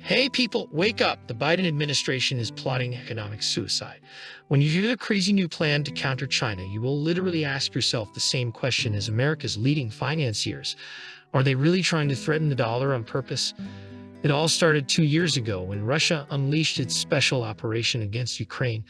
Hey people, wake up. The Biden administration is plotting economic suicide. When you hear the crazy new plan to counter China, you will literally ask yourself the same question as America's leading financiers. Are they really trying to threaten the dollar on purpose? It all started 2 years ago when Russia unleashed its special operation against Ukraine.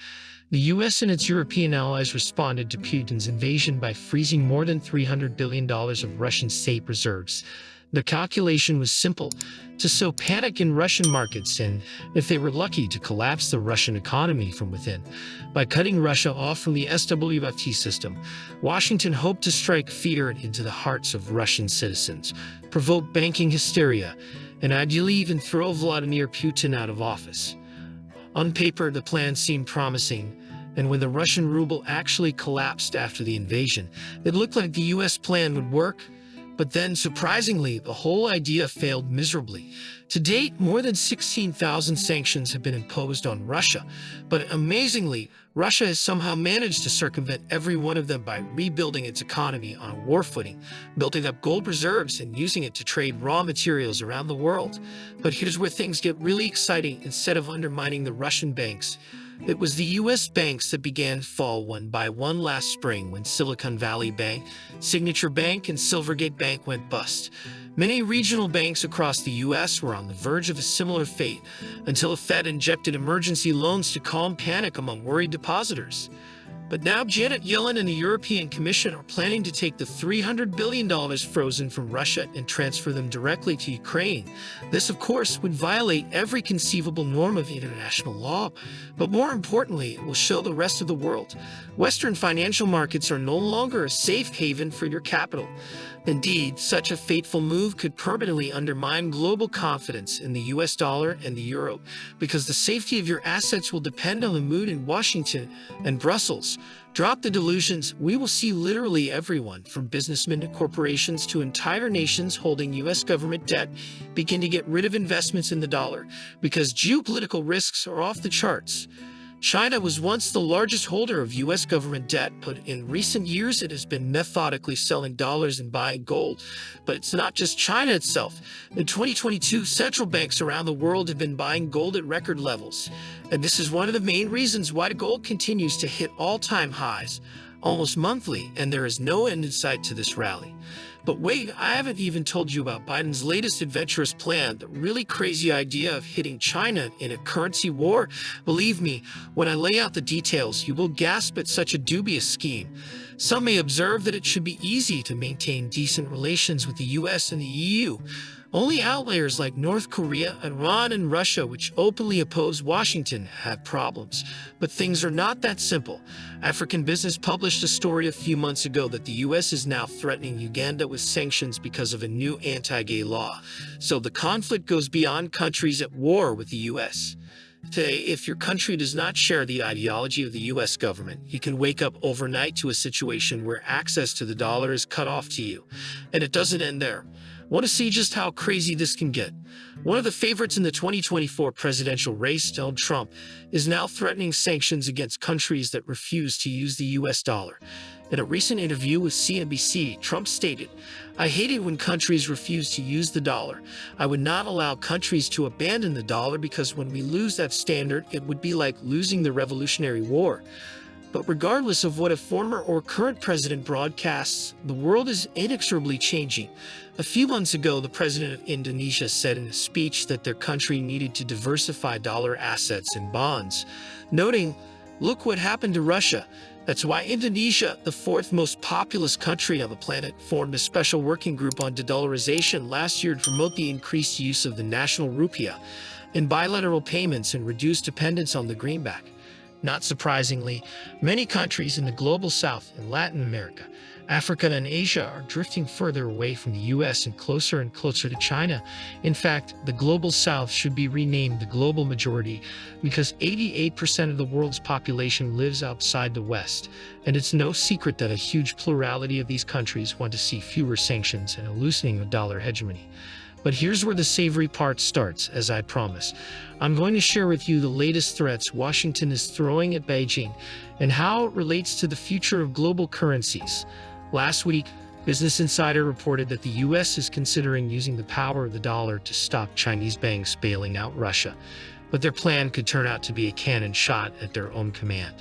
The US and its European allies responded to Putin's invasion by freezing more than $300 billion of Russian state reserves. The calculation was simple: to sow panic in Russian markets and, if they were lucky, to collapse the Russian economy from within. By cutting Russia off from the SWFT system, Washington hoped to strike fear into the hearts of Russian citizens, provoke banking hysteria, and ideally even throw Vladimir Putin out of office. On paper, the plan seemed promising, and when the Russian ruble actually collapsed after the invasion, it looked like the US plan would work. But then, surprisingly, the whole idea failed miserably. To date, more than 16,000 sanctions have been imposed on Russia. But amazingly, Russia has somehow managed to circumvent every one of them by rebuilding its economy on a war footing, building up gold reserves and using it to trade raw materials around the world. But here's where things get really exciting. Instead of undermining the Russian banks, it was the U.S. banks that began to fall one by one last spring when Silicon Valley Bank, Signature Bank, and Silvergate Bank went bust. Many regional banks across the U.S. were on the verge of a similar fate until the Fed injected emergency loans to calm panic among worried depositors. But now Janet Yellen and the European Commission are planning to take the $300 billion frozen from Russia and transfer them directly to Ukraine. This, of course, would violate every conceivable norm of international law. But more importantly, it will show the rest of the world Western financial markets are no longer a safe haven for your capital. Indeed, such a fateful move could permanently undermine global confidence in the US dollar and the euro, because the safety of your assets will depend on the mood in Washington and Brussels. Drop the delusions. We will see literally everyone, from businessmen to corporations to entire nations holding US government debt, begin to get rid of investments in the dollar, because geopolitical risks are off the charts. China was once the largest holder of U.S. government debt, but in recent years it has been methodically selling dollars and buying gold. But it's not just China itself. In 2022, central banks around the world have been buying gold at record levels. And this is one of the main reasons why gold continues to hit all-time highs, almost monthly, and there is no end in sight to this rally. But wait, I haven't even told you about Biden's latest adventurous plan, the really crazy idea of hitting China in a currency war. Believe me, when I lay out the details, you will gasp at such a dubious scheme. Some may observe that it should be easy to maintain decent relations with the US and the EU. Only outliers like North Korea, Iran, and Russia, which openly oppose Washington, have problems. But things are not that simple. African Business published a story a few months ago that the U.S. is now threatening Uganda with sanctions because of a new anti-gay law. So the conflict goes beyond countries at war with the U.S. Today, if your country does not share the ideology of the U.S. government, you can wake up overnight to a situation where access to the dollar is cut off to you. And it doesn't end there. Want to see just how crazy this can get? One of the favorites in the 2024 presidential race, Donald Trump, is now threatening sanctions against countries that refuse to use the US dollar. In a recent interview with CNBC, Trump stated, "I hate it when countries refuse to use the dollar. I would not allow countries to abandon the dollar because when we lose that standard, it would be like losing the Revolutionary War." But regardless of what a former or current president broadcasts, the world is inexorably changing. A few months ago, the president of Indonesia said in a speech that their country needed to diversify dollar assets and bonds, noting, "Look what happened to Russia." That's why Indonesia, the fourth most populous country on the planet, formed a special working group on de-dollarization last year to promote the increased use of the national rupiah in bilateral payments and reduce dependence on the greenback. Not surprisingly, many countries in the global south and Latin America, Africa, and Asia are drifting further away from the US and closer to China. In fact, the global south should be renamed the global majority because 88% of the world's population lives outside the West. And it's no secret that a huge plurality of these countries want to see fewer sanctions and a loosening of dollar hegemony. But here's where the savory part starts, as I promised. I'm going to share with you the latest threats Washington is throwing at Beijing and how it relates to the future of global currencies. Last week, Business Insider reported that the U.S. is considering using the power of the dollar to stop Chinese banks bailing out Russia, but their plan could turn out to be a cannon shot at their own command.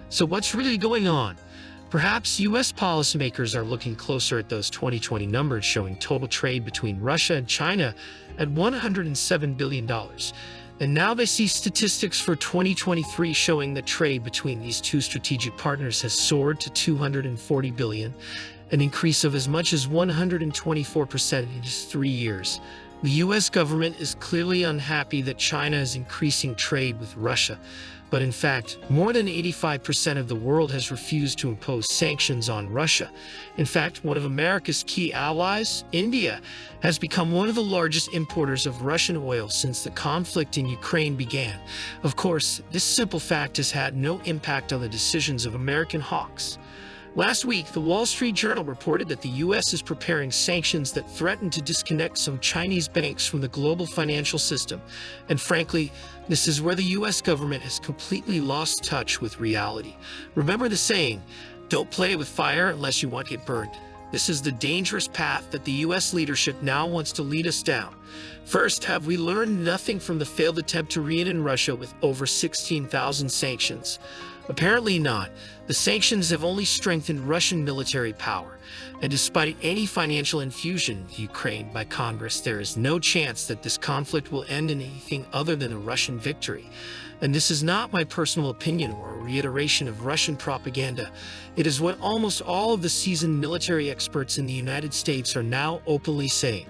So what's really going on? Perhaps U.S. policymakers are looking closer at those 2020 numbers showing total trade between Russia and China at $107 billion. And now they see statistics for 2023 showing that trade between these two strategic partners has soared to $240 billion, an increase of as much as 124% in just 3 years. The U.S. government is clearly unhappy that China is increasing trade with Russia, but in fact, more than 85% of the world has refused to impose sanctions on Russia. In fact, one of America's key allies, India, has become one of the largest importers of Russian oil since the conflict in Ukraine began. Of course, this simple fact has had no impact on the decisions of American hawks. Last week, the Wall Street Journal reported that the U.S. is preparing sanctions that threaten to disconnect some Chinese banks from the global financial system. And frankly, this is where the U.S. government has completely lost touch with reality. Remember the saying, don't play with fire unless you want to get burned. This is the dangerous path that the U.S. leadership now wants to lead us down. First, have we learned nothing from the failed attempt to re-in Russia with over 16,000 sanctions? Apparently not. The sanctions have only strengthened Russian military power, and despite any financial infusion into Ukraine by Congress, there is no chance that this conflict will end in anything other than a Russian victory. And this is not my personal opinion or a reiteration of Russian propaganda. It is what almost all of the seasoned military experts in the United States are now openly saying.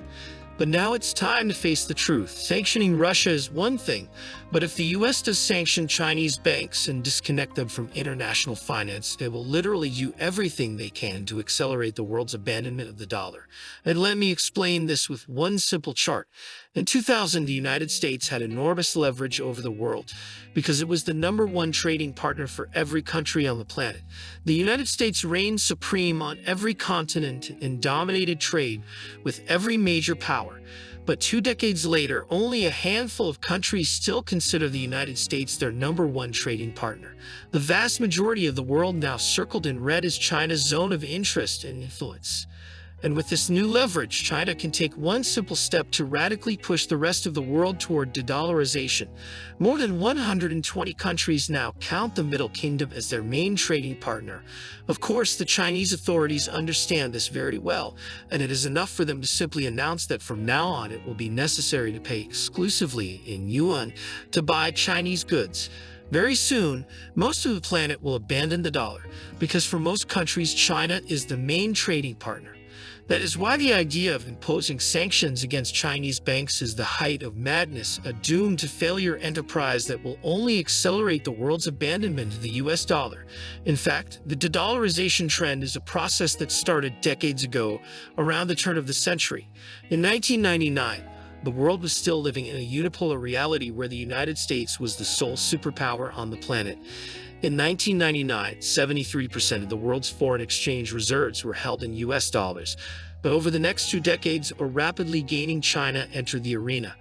But now it's time to face the truth. Sanctioning Russia is one thing, but if the U.S. does sanction Chinese banks and disconnect them from international finance, they will literally do everything they can to accelerate the world's abandonment of the dollar. And let me explain this with one simple chart. In 2000, the United States had enormous leverage over the world because it was the #1 trading partner for every country on the planet. The United States reigned supreme on every continent and dominated trade with every major power. But 2 decades later, only a handful of countries still consider the United States their #1 trading partner. The vast majority of the world now circled in red is China's zone of interest and influence. And with this new leverage, China can take one simple step to radically push the rest of the world toward de-dollarization. More than 120 countries now count the Middle Kingdom as their main trading partner. Of course, the Chinese authorities understand this very well, and it is enough for them to simply announce that from now on it will be necessary to pay exclusively in yuan to buy Chinese goods. Very soon, most of the planet will abandon the dollar, because for most countries, China is the main trading partner. That is why the idea of imposing sanctions against Chinese banks is the height of madness, a doomed to failure enterprise that will only accelerate the world's abandonment of the US dollar. In fact, the de-dollarization trend is a process that started decades ago, around the turn of the century. In 1999, the world was still living in a unipolar reality where the United States was the sole superpower on the planet. In 1999, 73% of the world's foreign exchange reserves were held in US dollars. But over the next 2 decades, a rapidly gaining China entered the arena.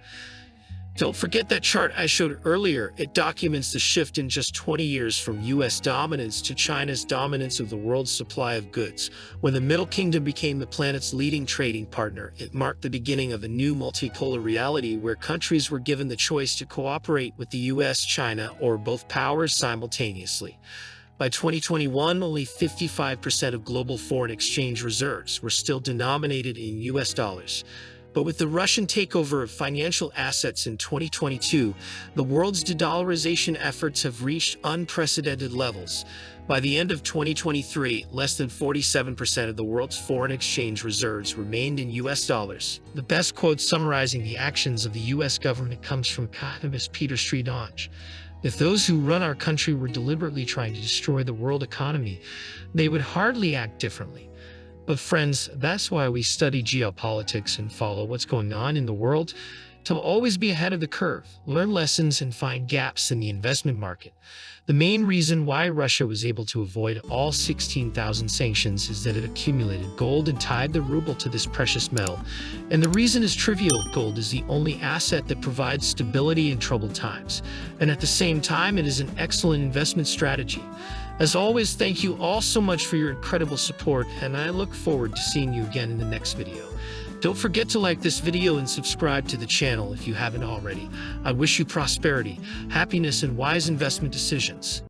Don't forget that chart I showed earlier. It documents the shift in just 20 years from US dominance to China's dominance of the world's supply of goods. When the Middle Kingdom became the planet's leading trading partner, it marked the beginning of a new multipolar reality where countries were given the choice to cooperate with the US, China, or both powers simultaneously. By 2021, only 55% of global foreign exchange reserves were still denominated in US dollars. But with the Russian takeover of financial assets in 2022, the world's de-dollarization efforts have reached unprecedented levels. By the end of 2023, less than 47% of the world's foreign exchange reserves remained in US dollars. The best quote summarizing the actions of the US government comes from economist Peter Sridhar. If those who run our country were deliberately trying to destroy the world economy, they would hardly act differently. But friends, that's why we study geopolitics and follow what's going on in the world. to always be ahead of the curve, learn lessons, and find gaps in the investment market. The main reason why Russia was able to avoid all 16,000 sanctions is that it accumulated gold and tied the ruble to this precious metal. And the reason is trivial: gold is the only asset that provides stability in troubled times. And at the same time, it is an excellent investment strategy. As always, thank you all so much for your incredible support, and I look forward to seeing you again in the next video. Don't forget to like this video and subscribe to the channel if you haven't already. I wish you prosperity, happiness, and wise investment decisions.